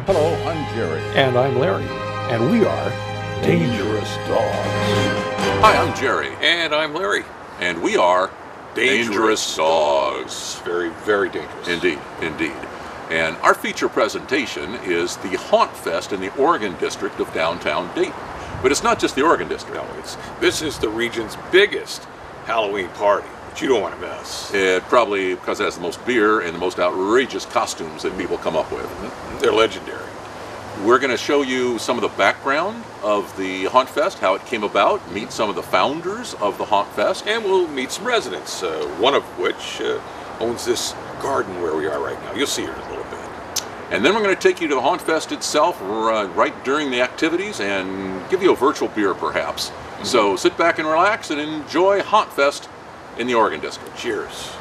Hello, I'm Jerry. And I'm Larry. And we are Dangerous Dogs. Hi, I'm Jerry. And I'm Larry. And we are Dangerous Dogs. Very, very dangerous. Indeed, indeed. And our feature presentation is the Haunt Fest in the Oregon District of downtown Dayton. But it's not just the Oregon District. No, this is the region's biggest Halloween party, but you don't want to miss. It probably because it has the most beer and the most outrageous costumes that people come up with. They're legendary. We're going to show you some of the background of the Haunt Fest, how it came about, meet some of the founders of the Haunt Fest. And we'll meet some residents, one of which owns this garden where we are right now. You'll see her in a little bit. And then we're going to take you to the Haunt Fest itself right during the activities and give you a virtual beer perhaps. Mm-hmm. So sit back and relax and enjoy Haunt Fest in the Oregon District. Cheers.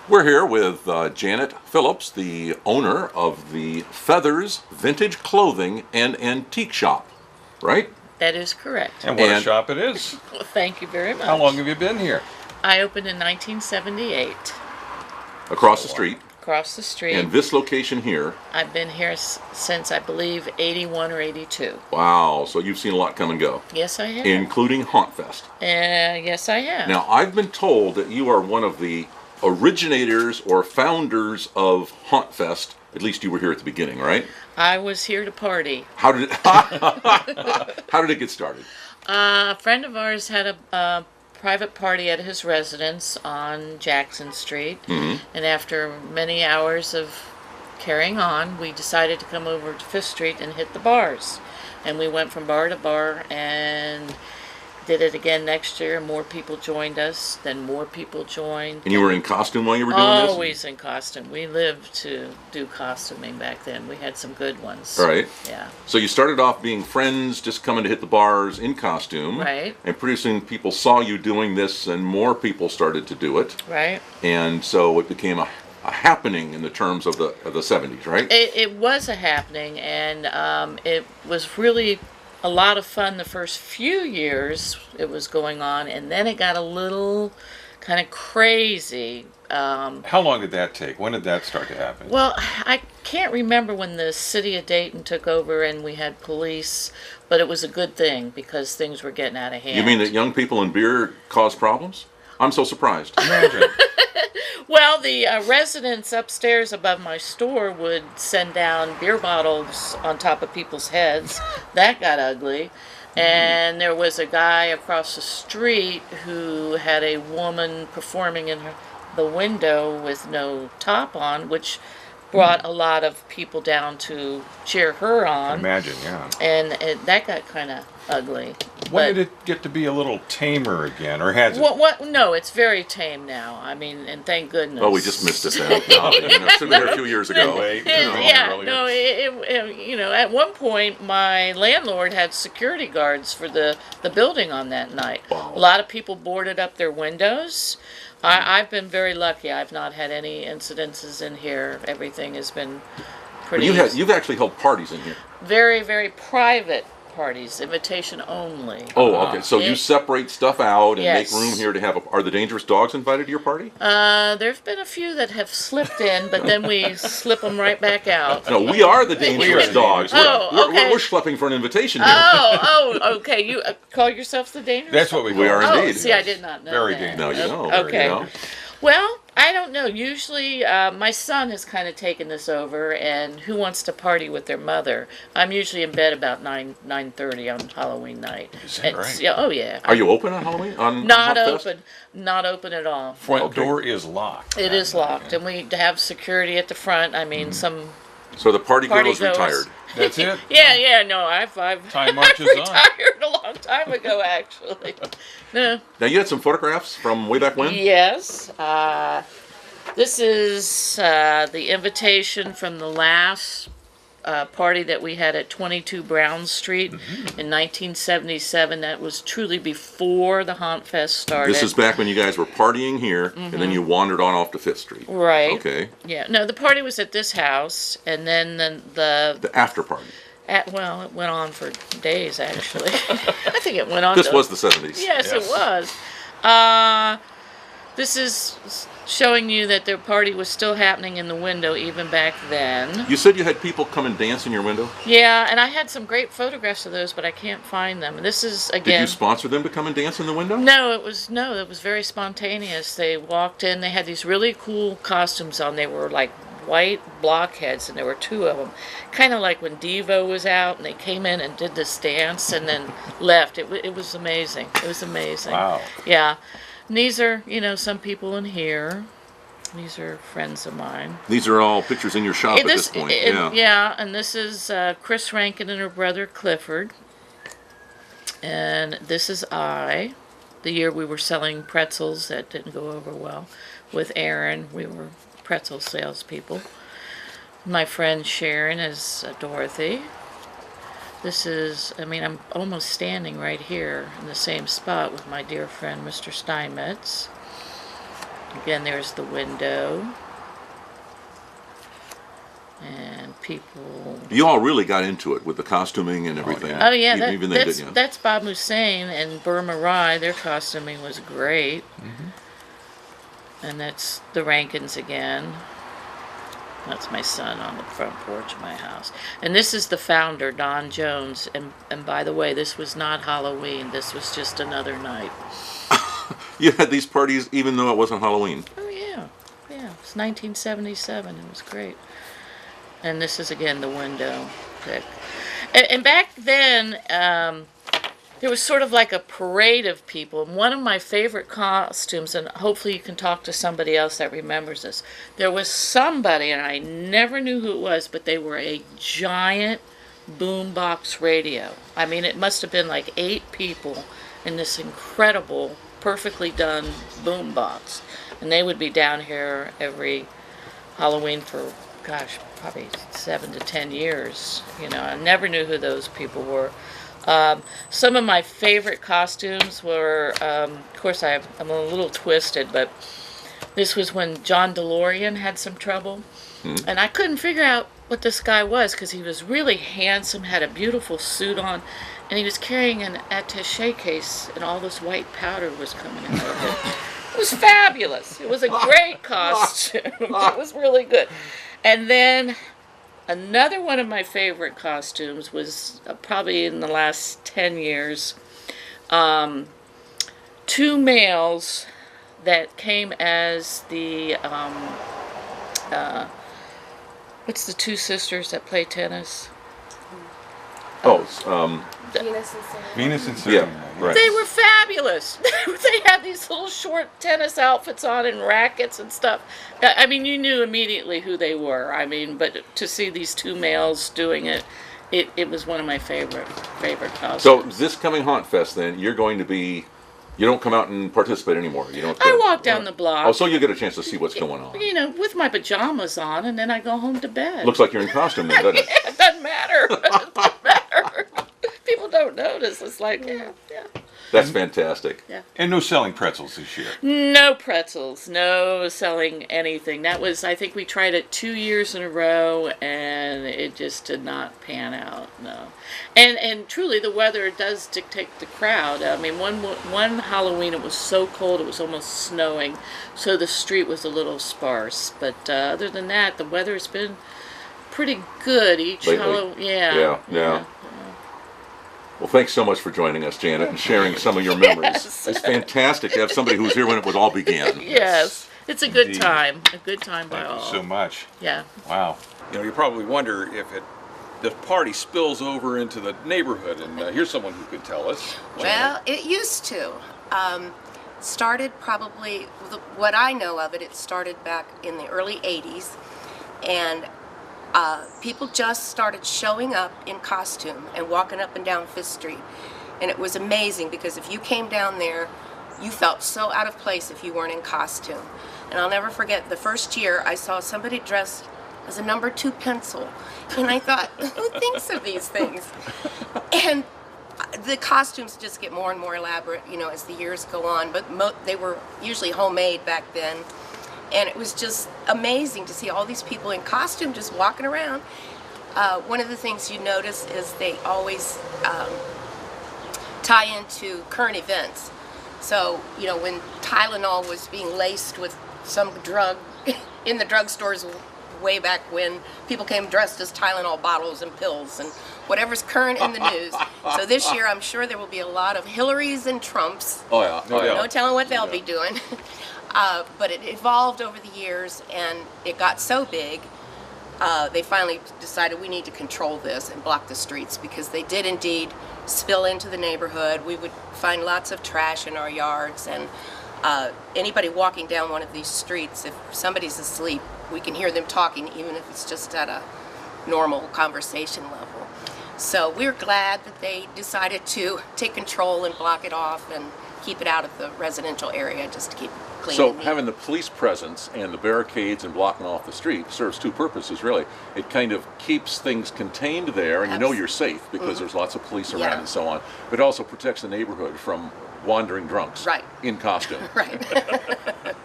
We're here with Janet Phillips, the owner of the Feathers Vintage Clothing and Antique Shop, right? That is correct. And what a shop it is. Well, thank you very much. How long have you been here? I opened in 1978. Across the street. Across the street. And this location here. I've been here since, I believe, 81 or 82. Wow, so you've seen a lot come and go. Yes, I have. Including Haunt Fest. Yes, I have. Now, I've been told that you are one of the originators or founders of Haunt Fest. At least you were here at the beginning, right? I was here to party. How did it get started? A friend of ours had a private party at his residence on Jackson Street, and after many hours of carrying on, we decided to come over to Fifth Street and hit the bars. And we went from bar to bar and did it again next year. More people joined us, then more people joined. And you were in costume while you were doing this? Always in costume. We lived to do costuming back then. We had some good ones. Right. Yeah. So you started off being friends, just coming to hit the bars in costume. Right. And pretty soon people saw you doing this and more people started to do it. Right. And so it became a happening in the terms of the 70s, right? It was a happening, and it was really a lot of fun the first few years it was going on, and then it got a little kind of crazy. How long did that take? When did that start to happen? Well, I can't remember when the city of Dayton took over and we had police, but it was a good thing because things were getting out of hand. You mean that young people and beer cause problems? I'm so surprised. Imagine. Well, the residents upstairs above my store would send down beer bottles on top of people's heads. That got ugly. And there was a guy across the street who had a woman performing in the window with no top on, which brought a lot of people down to cheer her on. Imagine, yeah. And that got kind of ugly. When did it get to be a little tamer again, or has it? What? No, it's very tame now. I mean, and thank goodness. Oh, we just missed it then. Sitting there a few years ago. At one point, my landlord had security guards for the building on that night. Wow. A lot of people boarded up their windows. I've been very lucky. I've not had any incidences in here. Everything has been pretty. You've actually held parties in here. Very, very private parties, invitation only. Oh, okay. So you separate stuff out and Yes. make room here to have Are the Dangerous Dogs invited to your party? There's been a few that have slipped in, but then we slip them right back out. No, we are the Dangerous Dogs. Oh, okay. We're schlepping for an invitation here. Okay. You call yourself the Dangerous? That's what we call We are it. indeed. See, I did not know Very that. dangerous. No, you don't. Okay. You know. Well, I don't know. Usually, my son has kind of taken this over, and who wants to party with their mother? I'm usually in bed about 9:30 on Halloween night. Is that right? Yeah, oh yeah. Are you open on Halloween? Not Haunt Fest? open. Not open at all. Front door is locked. It is locked, and we have security at the front. I mean, some So the party girl is goers. retired. That's it? Yeah. No, I've Time marches on. retired a long time ago, actually. No. Now, you had some photographs from way back when? Yes. This is the invitation from the last party that we had at 22 Brown Street in 1977. That was truly before the Haunt Fest started. This is back when you guys were partying here, and then you wandered on off to Fifth Street. Right. Okay. Yeah. No, the party was at this house, and then The after party. well, it went on for days, actually. I think it went on. This was the 70s. Yes, Yes. it was. This is showing you that their party was still happening in the window even back then. You said you had people come and dance in your window? Yeah, and I had some great photographs of those, but I can't find them. And this is, again... Did you sponsor them to come and dance in the window? No, it was very spontaneous. They walked in, they had these really cool costumes on. They were like white blockheads, and there were two of them. Kind of like when Devo was out, and they came in and did this dance and then left. It was amazing. It was amazing. Wow. Yeah. And these are, some people in here. These are friends of mine. These are all pictures in your shop at this point. Yeah, and this is Chris Rankin and her brother Clifford. And this is the year we were selling pretzels that didn't go over well. With Aaron, we were pretzel salespeople. My friend Sharon is Dorothy. This is, I'm almost standing right here in the same spot with my dear friend Mr. Steinmetz. Again, there's the window. And people... You all really got into it with the costuming and everything. Oh, yeah. That's Bob Hussein and Burma Rai. Their costuming was great. Mm-hmm. And that's the Rankins again. That's my son on the front porch of my house. And this is the founder, Don Jones. And by the way, this was not Halloween. This was just another night. You had these parties even though it wasn't Halloween? Oh, yeah. Yeah. It's 1977. It was great. And this is, again, the window pick. And back then, there was sort of like a parade of people. And one of my favorite costumes, and hopefully you can talk to somebody else that remembers this, there was somebody, and I never knew who it was, but they were a giant boombox radio. It must have been like 8 people in this incredible, perfectly done boombox. And they would be down here every Halloween for, probably 7 to 10 years. I never knew who those people were. Some of my favorite costumes were, of course, I'm a little twisted, but this was when John DeLorean had some trouble. Mm-hmm. And I couldn't figure out what this guy was because he was really handsome, had a beautiful suit on, and he was carrying an attaché case, and all this white powder was coming out of it. It was fabulous. It was a great costume. It was really good. And then... another one of my favorite costumes was probably in the last 10 years. 2 males that came as the, what's the 2 sisters that play tennis? Venus and Serena. Yeah, right. They were fabulous. They had these little short tennis outfits on and rackets and stuff. You knew immediately who they were. But to see these 2 males doing it, it was one of my favorite costumes. So this coming Haunt Fest, then, you're going to be... You don't come out and participate anymore. You don't. I walk down the block. Oh, so you get a chance to see what's going on. With my pajamas on, and then I go home to bed. Looks like you're in costume then, doesn't it? Yeah, it doesn't matter. It doesn't matter. People don't notice. It's like, yeah. That's fantastic. Yeah. And no selling pretzels this year. No pretzels. No selling anything. That was, I think we tried it 2 years in a row, and it just did not pan out. No. And truly, the weather does dictate the crowd. One Halloween it was so cold it was almost snowing, so the street was a little sparse. But other than that, the weather's been pretty good each Halloween. Yeah. Well, thanks so much for joining us, Janet, and sharing some of your memories. Yes. It's fantastic to have somebody who's here when it was all began. Yes. It's a good Indeed. time. A good time by all. Thank you so much. Yeah. Wow. You probably wonder if the party spills over into the neighborhood, and here's someone who could tell us. Well, it used to. Started probably, what I know of it, it started back in the early 80s, and people just started showing up in costume and walking up and down Fifth Street. And it was amazing because if you came down there, you felt so out of place if you weren't in costume. And I'll never forget the first year I saw somebody dressed as a number 2 pencil. And I thought, who thinks of these things? And the costumes just get more and more elaborate, as the years go on. But they were usually homemade back then. And it was just amazing to see all these people in costume just walking around. One of the things you notice is they always tie into current events. So, you know, when Tylenol was being laced with some drug in the drugstores way back when, people came dressed as Tylenol bottles and pills and whatever's current in the news. So this year, I'm sure there will be a lot of Hillarys and Trumps. Oh yeah, no doubt. No telling what they'll be doing. But it evolved over the years, and it got so big, they finally decided we need to control this and block the streets, because they did indeed spill into the neighborhood. We would find lots of trash in our yards, and anybody walking down one of these streets, if somebody's asleep, we can hear them talking, even if it's just at a normal conversation level. So we're glad that they decided to take control and block it off and keep it out of the residential area, just to keep it clean. So and neat. having the police presence and the barricades and blocking off the street serves two purposes, really. It kind of keeps things contained there, and you know you're safe because there's lots of police around Yeah. and so on. But it also protects the neighborhood from wandering drunks Right. in costume. Right.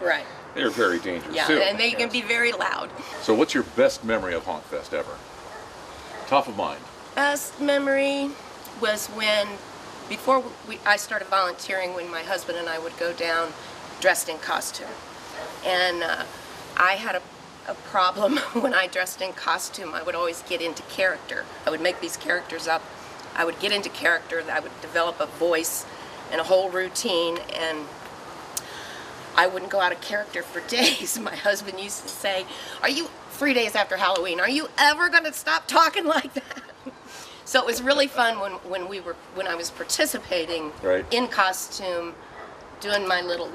Right. They're very dangerous Yeah, too. and they can be very loud. So what's your best memory of HauntFest ever? Top of mind. Best memory was when, before I started volunteering, when my husband and I would go down dressed in costume. And I had a problem when I dressed in costume. I would always get into character. I would make these characters up. I would get into character. I would develop a voice and a whole routine, and I wouldn't go out of character for days. My husband used to say, "Are you 3 days after Halloween? Are you ever going to stop talking like that?" So it was really fun when I was participating Right. in costume, doing my little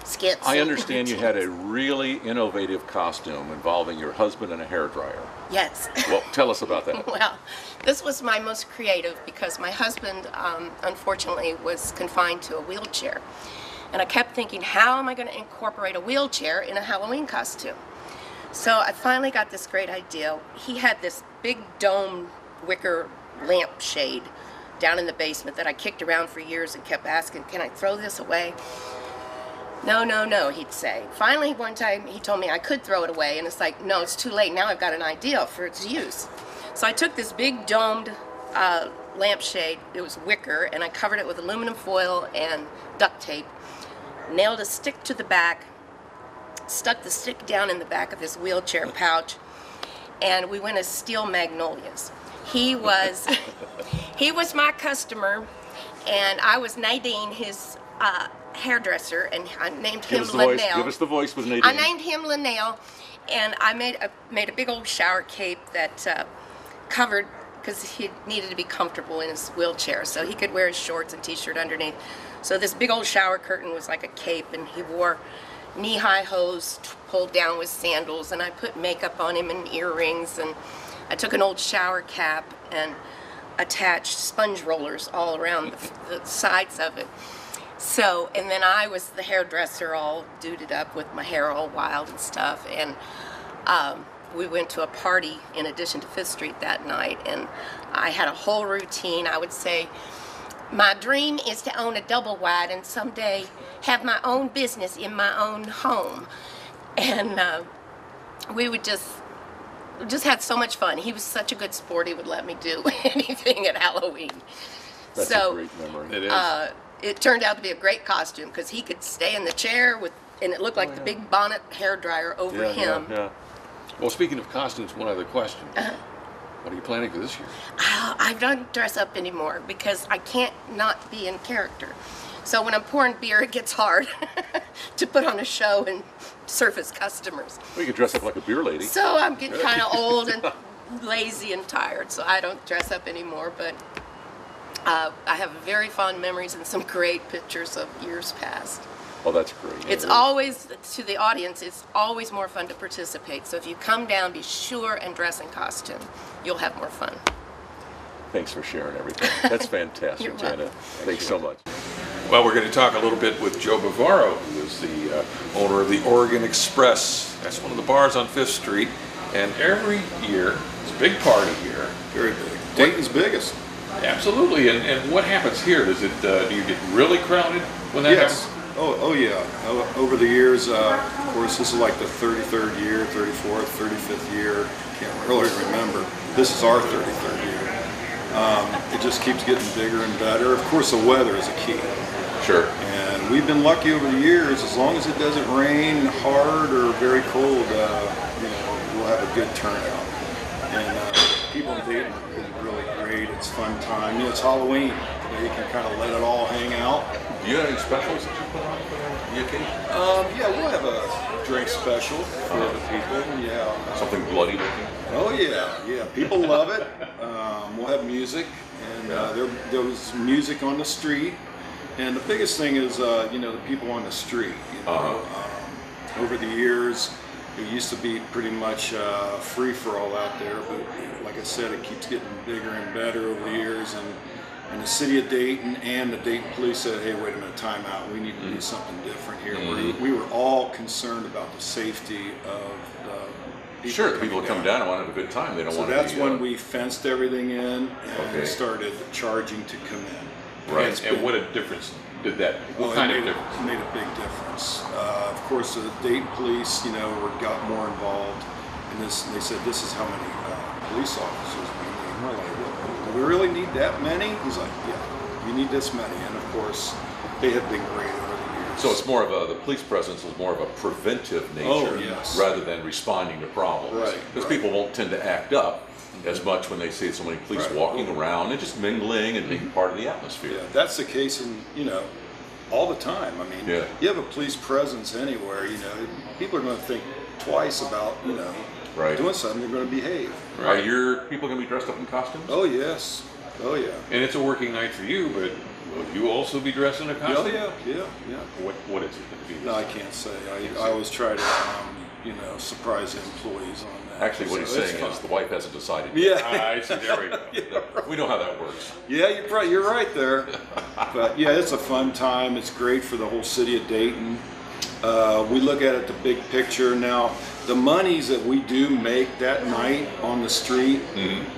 skits. I and understand you routines. had a really innovative costume involving your husband and a hairdryer. Yes. Well, tell us about that. Well, this was my most creative because my husband, unfortunately, was confined to a wheelchair. And I kept thinking, how am I going to incorporate a wheelchair in a Halloween costume? So I finally got this great idea. He had this big dome wicker lamp shade down in the basement that I kicked around for years and kept asking, can I throw this away? No, no, no, he'd say. Finally, one time he told me I could throw it away, and it's like, no, it's too late. Now I've got an idea for its use. So I took this big domed lampshade, it was wicker, and I covered it with aluminum foil and duct tape, nailed a stick to the back, stuck the stick down in the back of his wheelchair pouch, and we went as steel magnolias. He was my customer, and I was Nadine, his hairdresser, and I named him Linnell. Give us the voice with Nadine. I named him Linnell, and I made a big old shower cape that covered, because he needed to be comfortable in his wheelchair, so he could wear his shorts and t-shirt underneath. So this big old shower curtain was like a cape, and he wore knee-high hose pulled down with sandals, and I put makeup on him and earrings, and I took an old shower cap and attached sponge rollers all around the sides of it. So, and then I was the hairdresser, all duded up with my hair all wild and stuff, and we went to a party in addition to Fifth Street that night, and I had a whole routine. I would say, my dream is to own a double wide and someday have my own business in my own home. And we would just had so much fun. He was such a good sport, he would let me do anything at Halloween. That's a great memory. It is. It turned out to be a great costume because he could stay in the chair and it looked like the big bonnet hairdryer over him. Yeah. Well, speaking of costumes, one other question. What are you planning for this year? I don't dress up anymore because I can't not be in character. So when I'm pouring beer, it gets hard to put on a show and service customers. Well, you could dress up like a beer lady. So I'm getting kind of old and lazy and tired, so I don't dress up anymore. But I have very fond memories and some great pictures of years past. Oh, that's great. It's always, to the audience, it's always more fun to participate. So if you come down, be sure and dress in costume. You'll have more fun. Thanks for sharing everything. That's fantastic, You're Jana. welcome. Thanks so much. Well, we're going to talk a little bit with Joe Bavaro, who is the owner of the Oregon Express. That's one of the bars on 5th Street. And every year, it's a big party here. Very big. Dayton's biggest. Absolutely. And what happens here? Does it? Do you get really crowded when that Yes. happens? Oh yeah. Over the years, of course, this is like the 33rd year, 34th, 35th year. Can't really remember. This is our 33rd year. It just keeps getting bigger and better. Of course, the weather is a key. Sure. And we've been lucky over the years, as long as it doesn't rain hard or very cold, we'll have a good turnout. And people in Dayton have been really great. It's fun time. It's Halloween. You can kind of let it all hang out. Do you have any specials that you put on for the occasion? Yeah, we'll have a drink special for the people. Yeah. Something bloody looking? Oh yeah. People love it. We'll have music, and there was music on the street. And the biggest thing is, the people on the street. Over the years, it used to be pretty much free for all out there, but like I said, it keeps getting bigger and better over the years. And the city of Dayton and the Dayton police said, hey, wait a minute, time out. We need to do something different here. We were all concerned about the safety of the people. Sure, the people that come down and want to have a good time. They don't want to. So that's when we fenced everything in and started charging to come in. Right. And what a difference did that? What kind of difference? It made a big difference. Of course, the Dayton police, got more involved, and they said, this is how many police officers we need. And we're like, do we really need that many? He's like, yeah, you need this many. And of course, they have been great over the years. So it's more of the police presence is more of a preventive nature rather than responding to problems. Right. Because people won't tend to act up as much when they see so many police walking around and just mingling and being part of the atmosphere. Yeah, that's the case in, all the time. I mean, you have a police presence anywhere, people are going to think twice about, doing something, they're going to behave. Right. Are your people going to be dressed up in costumes? Oh, yes. Oh, yeah. And it's a working night for you, but will you also be dressed in a costume? Oh, yeah. What is it going to be? No, I can't say. I always try to, surprise the employees on that. Actually, what he's saying is the wife hasn't decided yet. Yeah. I see, there we go. We know how that works. Yeah, you're right there. But yeah, it's a fun time. It's great for the whole city of Dayton. We look at it the big picture. Now, the monies that we do make that night on the street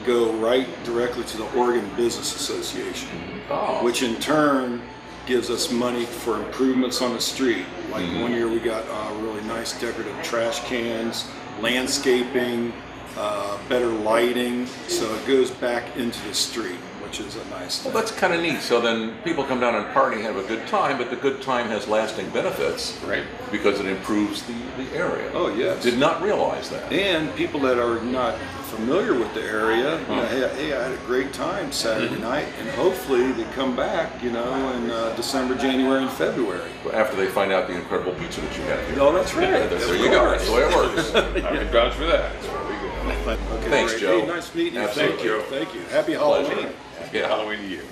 go right directly to the Oregon Business Association, which in turn gives us money for improvements on the street. Like one year we got really nice decorative trash cans, landscaping, better lighting, so it goes back into the street, which is a nice thing. Well, that's kind of neat. So then people come down and party and have a good time, but the good time has lasting benefits, right? Because it improves the area. Oh, yes. Did not realize that. And people that are not familiar with the area, hey, I had a great time Saturday night, and hopefully they come back, in December, January, and February. After they find out the incredible pizza that you have here. Oh, that's right. There you go. That's the way it works. I can vouch for that. It's really good. Okay, Thanks, great. Joe. Hey, nice meeting you. Absolutely. Thank you. Happy Halloween. Pleasure. Yeah, Halloween to you.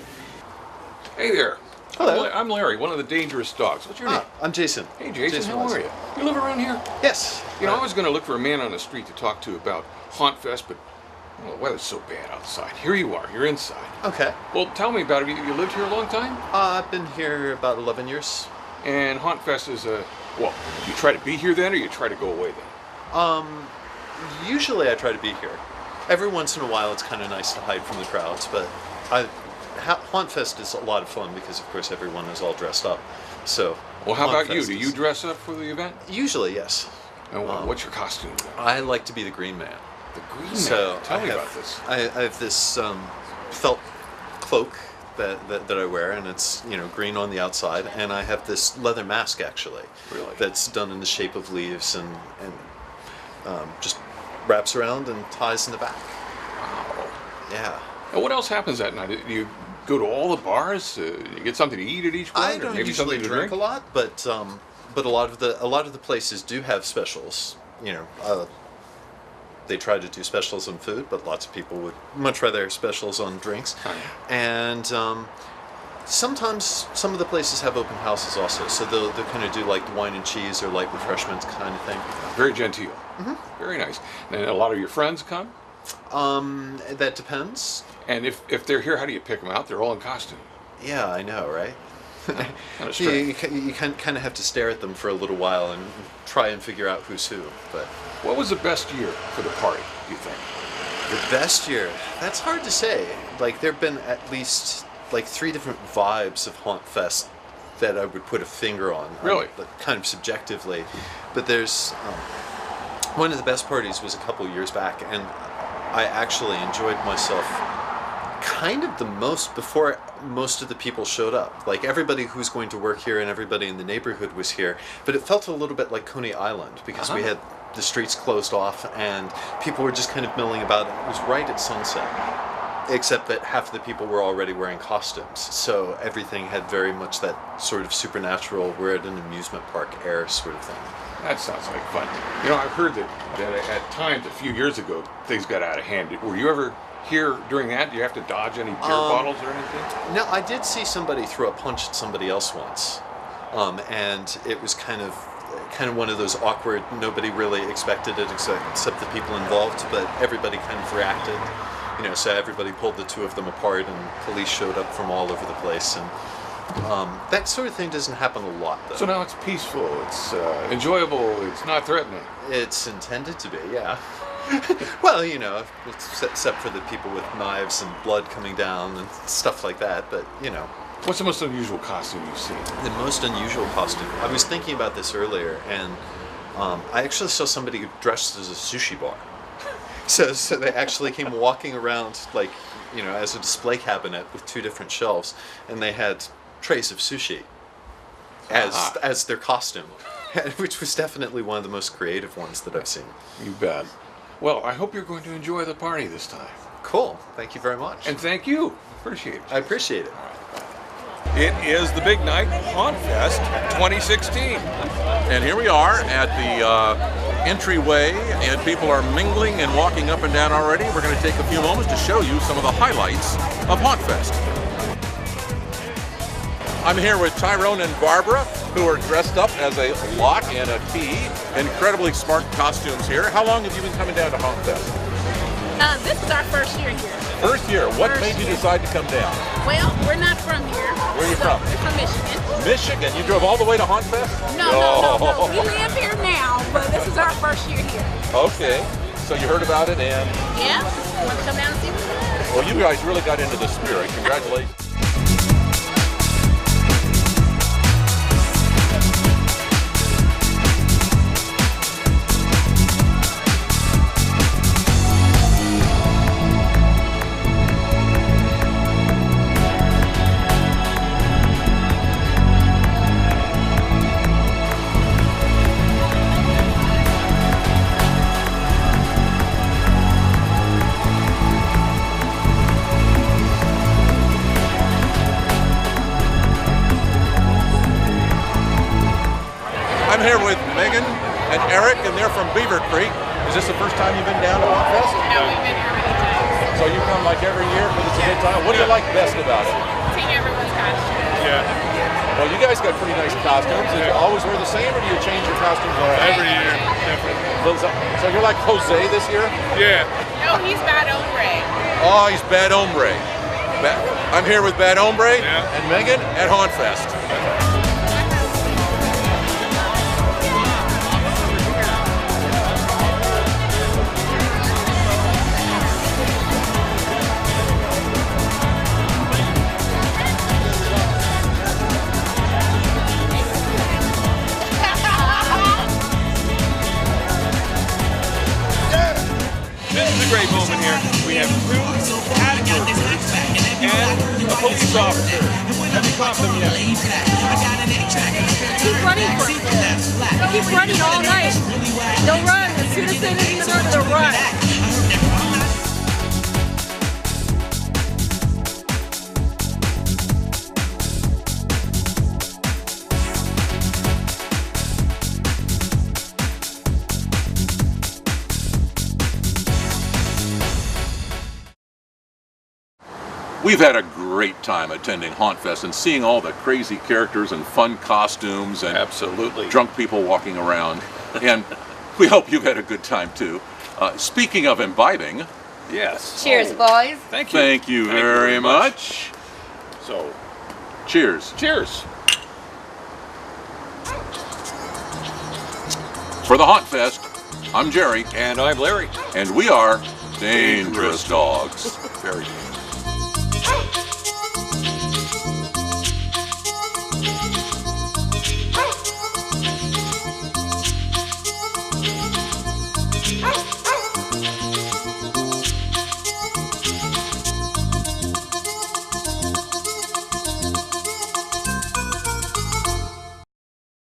Hey there. Hello. I'm Larry, one of the Dangerous Dogs. What's your name? I'm Jason. Hey, Jason, how Wise. are you? You live around here? Yes. I was going to look for a man on the street to talk to about HauntFest, but the weather's so bad outside. Here you are. You're inside. Okay. Well, tell me about it. You lived here a long time? I've been here about 11 years. And HauntFest is well, you try to be here then, or you try to go away then? Usually I try to be here. Every once in a while it's kind of nice to hide from the crowds, but HauntFest is a lot of fun because, of course, everyone is all dressed up. So. Well, how about you? HauntFest Do you dress up for the event? Usually, yes. And what's your costume? I like to be the Green Man. The Green Man? So Tell me about this. I have this felt cloak that I wear, and it's green on the outside, and I have this leather mask actually. Really? That's done in the shape of leaves and just wraps around and ties in the back. Wow. Yeah. And what else happens that night? Do you go to all the bars? You get something to eat at each one, I or don't maybe usually something to drink a lot, but a lot of the places do have specials. They try to do specials on food, but lots of people would much rather have specials on drinks. Oh, yeah. And sometimes some of the places have open houses also, so they'll kind of do like the wine and cheese or light refreshments kind of thing. Very genteel. Mm-hmm. Very nice. And a lot of your friends come? That depends. And if they're here, how do you pick them out? They're all in costume. Yeah, I know, right? Kind of you strange. kind of have to stare at them for a little while and try and figure out who's who. But What was the best year for the party, do you think? the best year, that's hard to say. Like, there have been at least like 3 different vibes of HauntFest that I would put a finger on. Really? But kind of subjectively. But there's one of the best parties was a couple years back, and I actually enjoyed myself kind of the most before most of the people showed up. Like everybody who's going to work here and everybody in the neighborhood was here. But it felt a little bit like Coney Island because we had the streets closed off and people were just kind of milling about. It was right at sunset, except that half of the people were already wearing costumes. So everything had very much that sort of supernatural, we're at an amusement park air sort of thing. That sounds like fun. You know, I've heard that at times, a few years ago, things got out of hand. Were you ever here during that? Do you have to dodge any beer bottles or anything? No, I did see somebody throw a punch at somebody else once. And it was kind of one of those awkward, nobody really expected it except the people involved, but everybody kind of reacted. You know, so everybody pulled the two of them apart and police showed up from all over the place. And that sort of thing doesn't happen a lot, though. So now it's peaceful, it's enjoyable, it's not threatening. It's intended to be, yeah. Well, you know, except for the people with knives and blood coming down and stuff like that, but, you know. What's the most unusual costume you've seen? The most unusual costume? I was thinking about this earlier, and I actually saw somebody dressed as a sushi bar. So they actually came walking around, like, you know, as a display cabinet with two different shelves, and they had trays of sushi as their costume, which was definitely one of the most creative ones that I've seen. You bet. Well, I hope you're going to enjoy the party this time. Cool. Thank you very much. And thank you. Appreciate it. I appreciate it. It is the big night, HauntFest 2016. And here we are at the entryway, and people are mingling and walking up and down already. We're going to take a few moments to show you some of the highlights of HauntFest. I'm here with Tyrone and Barbara, who are dressed up as a lock and a key. Incredibly smart costumes here. How long have you been coming down to HauntFest? This is our first year here. First year. What made you decide to come down? Well, we're not from here. Where are you from? We're from Michigan. Michigan? You drove all the way to HauntFest? No. We live here now, but this is our first year here. Okay. So you heard about it and... Yeah. Want to come down and see what it is? Well, you guys really got into the spirit. Congratulations. I'm here with Megan and Eric, and they're from Beaver Creek. Is this the first time you've been down to HauntFest? No, we've been here many times. So you come like every year because it's a good time? What do you like best about it? Seeing everyone's costumes. Yeah. Well, you guys got pretty nice costumes. Do you always wear the same, or do you change your costumes around? Every year, different. So you're like Jose this year? Yeah. No, he's Bad Hombre. Oh, he's Bad Hombre. I'm here with Bad Hombre and Megan at HauntFest. This is a great moment here. We have two ad workers and a police officer. Have you caught them yet? Keep running for it. Keep running all night. They'll run. As soon as they leave the door, they'll run. We've had a great time attending HauntFest and seeing all the crazy characters and fun costumes and absolutely drunk people walking around. And we hope you've had a good time too. Speaking of imbibing. Yes. Cheers, boys. Thank you. Thank you very much. So, cheers. Cheers. For the HauntFest, I'm Jerry. And I'm Larry. And we are Dangerous Dogs. Very good.